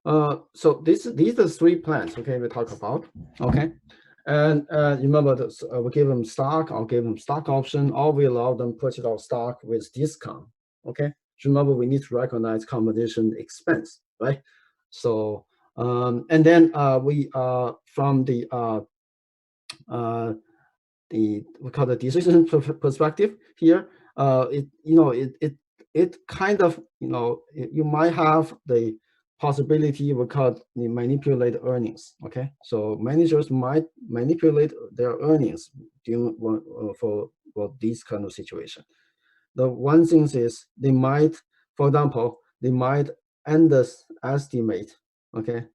So these are three plans, okay, we talk about, okay. And remember, this, we give them stock, I'll give them stock option, or we allow them purchase our stock with discount, okay. So remember, we need to recognize compensation expense, right? So, and then we from uh, we call the decision perspective here. It kind of, you might have the possibility we call the manipulate earnings. Okay, so managers might manipulate their earnings during for this kind of situation. The one thing is they might, for example, they might underestimate. Okay,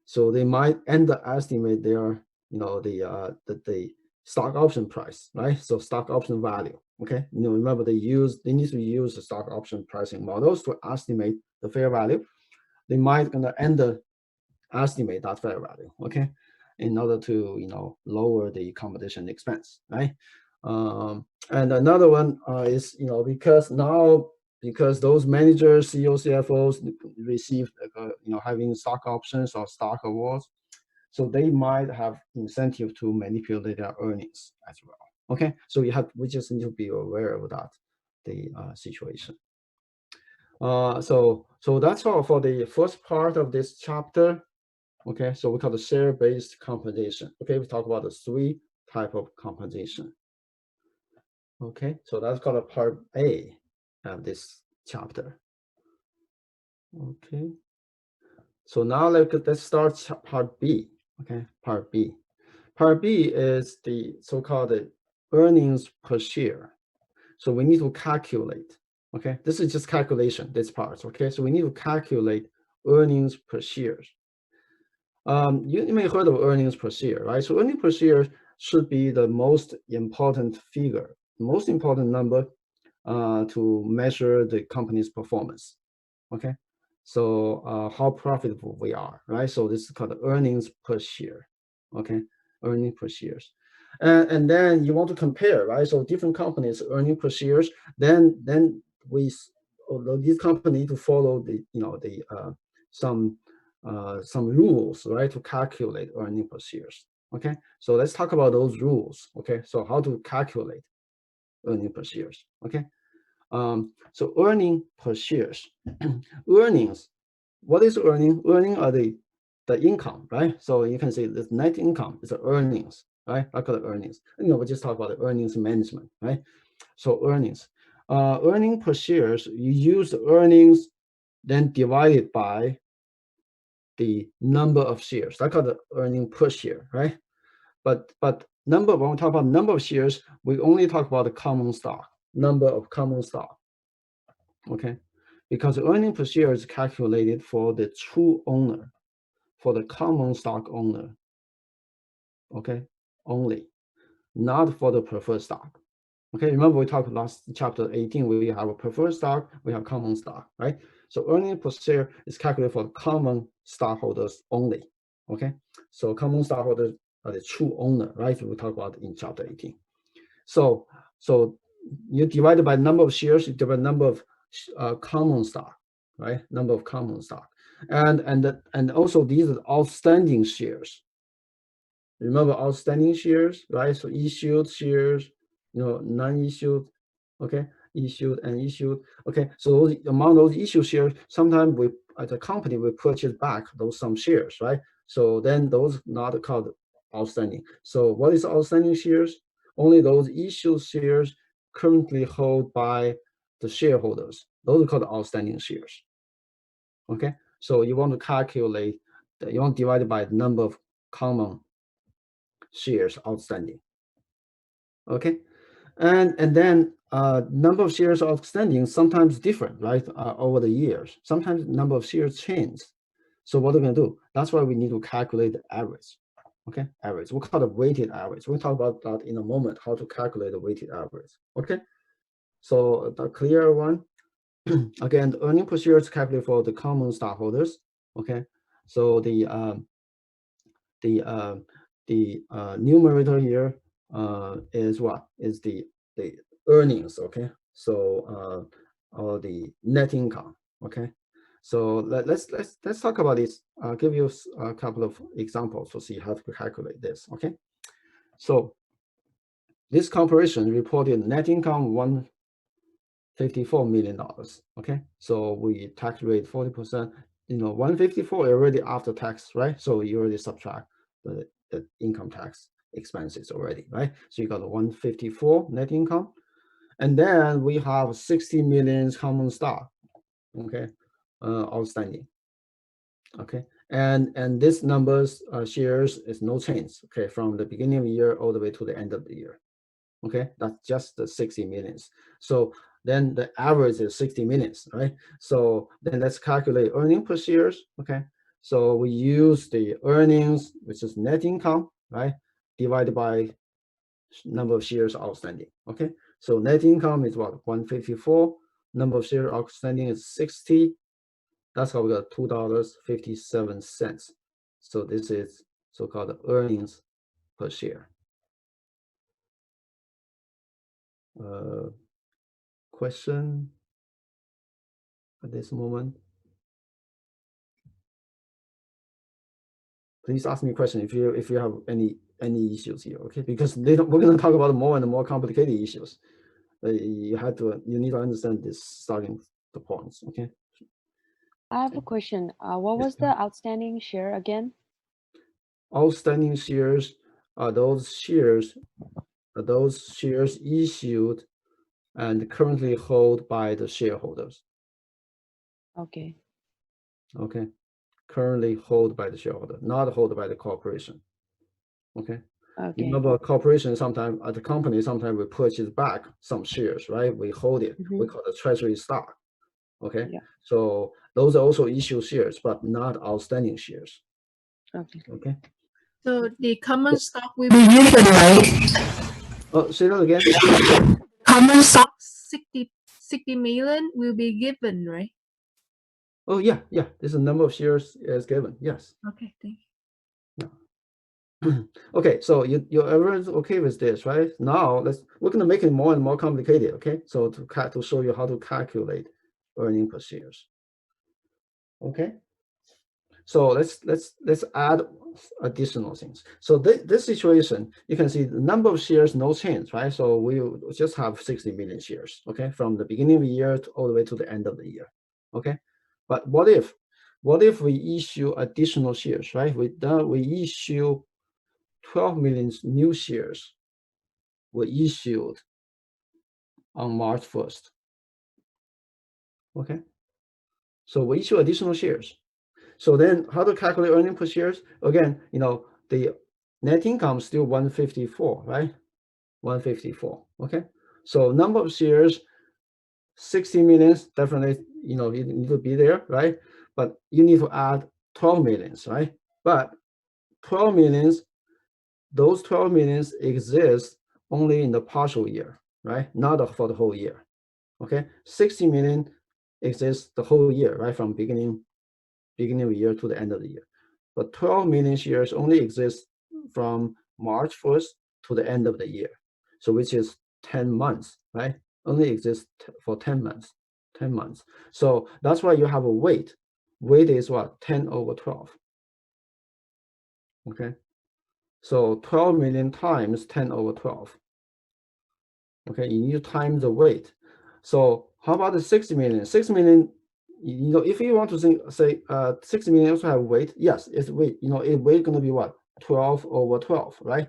so they might underestimate their, the stock option price, right? So stock option value. Okay, remember they need to use the stock option pricing models to estimate the fair value. They might gonna underestimate that fair value. Okay, in order to lower the competition expense, right? And another one is, because those managers, CEO, CFOs receive having stock options or stock awards, so they might have incentive to manipulate their earnings as well. Okay, so we just need to be aware of that, the situation. So that's all for the first part of this chapter. Okay, so we call the share-based compensation. Okay, we talk about the three type of compensation. Okay, so that's called a part A of this chapter. Okay, so now let's start part B. Okay, part B. Part B is the so-called earnings per share. So we need to calculate. Okay, this is just calculation, this part. Okay, so we need to calculate earnings per share. You may heard of earnings per share, right? So earnings per share should be the most important figure, most important number to measure the company's performance. Okay, so how profitable we are, right? So this is called earnings per share. Okay, earnings per shares, and then you want to compare, right? So different companies earning per shares, then we although these companies need to follow the some rules, right, to calculate earning per shares. Okay, so let's talk about those rules. Okay, so how to calculate earning per shares. Okay, so earning per shares, earnings. What is earning? Earning are the income, right? So you can say this net income is the earnings, right? I call it earnings. We just talk about the earnings management, right? So earnings, earning per shares. You use the earnings, then divide it by the number of shares. I call the earning per share, right? But when we talk about number of shares, we only talk about the common stock, number of common stock. Okay, because earning per share is calculated for the true owner, for the common stock owner. Okay, only, not for the preferred stock. Okay, remember we talked last chapter 18, we have a preferred stock, we have common stock, right? So earning per share is calculated for common stockholders only. Okay, so common stockholders are the true owner, right? We talked about in chapter 18. So you divide by number of shares, you divide number of common stock, right? Number of common stock, and also these are outstanding shares. Remember outstanding shares, right? So issued shares, non-issued, okay, issued and issued. Okay, so among those issued shares, sometimes we as a company we purchase back those some shares, right? So then those not called outstanding. So what is outstanding shares? Only those issued shares currently held by the shareholders. Those are called outstanding shares. Okay, so you want to calculate, you want to divide it by the number of common shares outstanding. Okay, and then number of shares outstanding sometimes different, right? Over the years, sometimes number of shares change. So what are we gonna do? That's why we need to calculate the average. Okay, average. We call it weighted average. We'll talk about that in a moment. How to calculate the weighted average. Okay, so the clear one. Again, the earning per share is calculated for the common stockholders. Okay, so the numerator here is what is the earnings. Okay, so or the net income. Okay, So let's talk about this. I'll give you a couple of examples to see how to calculate this. Okay. So this corporation reported net income $154 million. Okay. So we tax rate 40%. 154 already after tax, right? So you already subtract the income tax expenses already, right? So you got a 154 net income. And then we have 60 million common stock, okay, outstanding, okay, and this numbers shares is no change, okay, from the beginning of the year all the way to the end of the year, okay, that's just the 60 millions. So then the average is 60 millions, right? So then let's calculate earning per shares, okay. So we use the earnings, which is net income, right, divided by number of shares outstanding, okay. So net income is what, 154, number of shares outstanding is 60. That's how we got $2.57. So this is so-called earnings per share. Question at this moment? Please ask me a question if you have any issues here, okay? Because we're going to talk about more and more complicated issues. You need to understand this starting the points, okay? I have a question. What was the outstanding share again? Outstanding shares are those shares issued and currently held by the shareholders. Okay. Okay, currently held by the shareholder, not held by the corporation. Okay. Okay. Remember, corporation sometimes at the company sometimes we purchase back some shares, right? We hold it. We call it treasury stock. Okay. Yeah. So those are also issue shares, but not outstanding shares. Okay. Okay. So the common stock will be given, right? Oh, say that again. Common stock 60 million will be given, right? Oh yeah, yeah. This is the number of shares is given. Yes. Okay, thank you. Okay, so everyone's okay with this, right? Now we're gonna make it more and more complicated. Okay, so to show you how to calculate earning per shares. Okay, so let's add additional things. So this situation, you can see the number of shares no change, right? So we just have 60 million shares, okay, from the beginning of the year all the way to the end of the year. Okay, but what if we issue additional shares, right? We issue 12 million new shares were issued on March 1st. Okay, so we issue additional shares. So then how to calculate earning per shares? Again, the net income is still 154, right? 154, okay? So number of shares, 60 millions, definitely, you need to be there, right? But you need to add 12 millions, right? But 12 millions, those 12 millions exist only in the partial year, right? Not for the whole year, okay? 60 million exists the whole year, right? From beginning of the year to the end of the year. But 12 million shares only exist from March 1st to the end of the year. So which is 10 months, right? Only exists for 10 months, 10 months. So that's why you have a weight. Weight is what? 10 over 12. Okay. So 12 million times 10 over 12. Okay, you need to time the weight. So how about the 60 million? 6 million, if you want to say 60 million also have weight, yes, it's weight. It weight gonna be what? 12 over 12, right?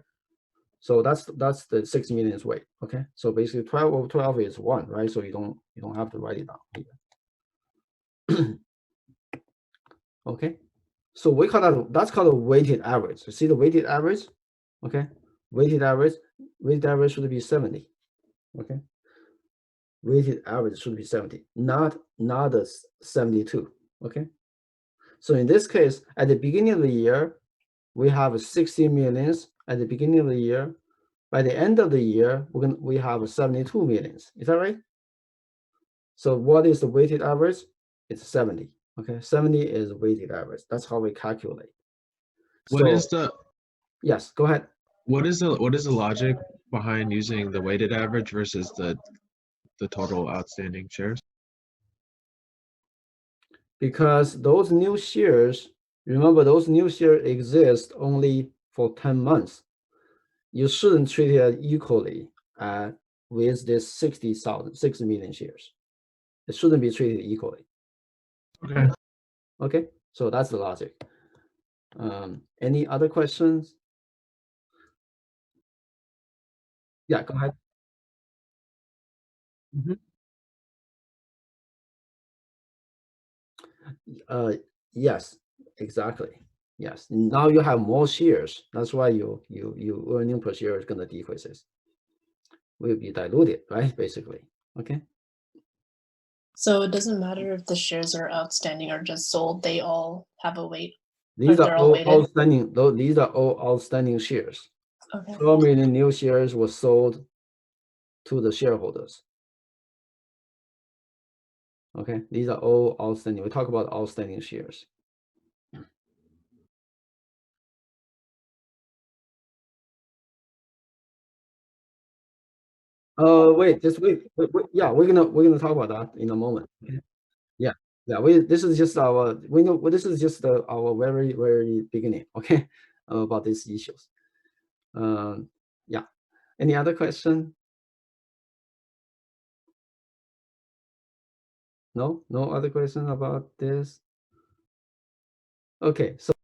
So that's the 6 million's weight. Okay, so basically 12 over 12 is 1, right? So you don't have to write it down here. Okay, so we call that's called a weighted average. You see the weighted average? Okay, weighted average should be 70. Okay, weighted average should be 70, not the 72. Okay, so in this case, at the beginning of the year, we have 60 millions at the beginning of the year. By the end of the year, we have 72 millions. Is that right? So what is the weighted average? It's 70. Okay, 70 is weighted average. That's how we calculate. Yes, go ahead. What is the logic behind using the weighted average versus the total outstanding shares? because those new shares, remember, those new shares exist only for 10 months. You shouldn't treat it equally with this 60 million shares. It shouldn't be treated equally. Okay. Okay, so that's the logic. Any other questions? Yeah, go ahead. Yes, exactly. Yes. Now you have more shares. That's why your earning per share is going to decreases. Will be diluted, right? Basically. Okay. So it doesn't matter if the shares are outstanding or just sold, they all have a weight. These are they're all all weighted? outstanding. Though these are all outstanding shares. Okay. 12 million new shares were sold to the shareholders. Okay, these are all outstanding. We talk about outstanding shares. Wait, just wait. Yeah, we're gonna talk about that in a moment. Okay? Yeah, yeah. This is just our this is just our very beginning. Okay, about these issues. Yeah. Any other question? No other question about this. Okay, so.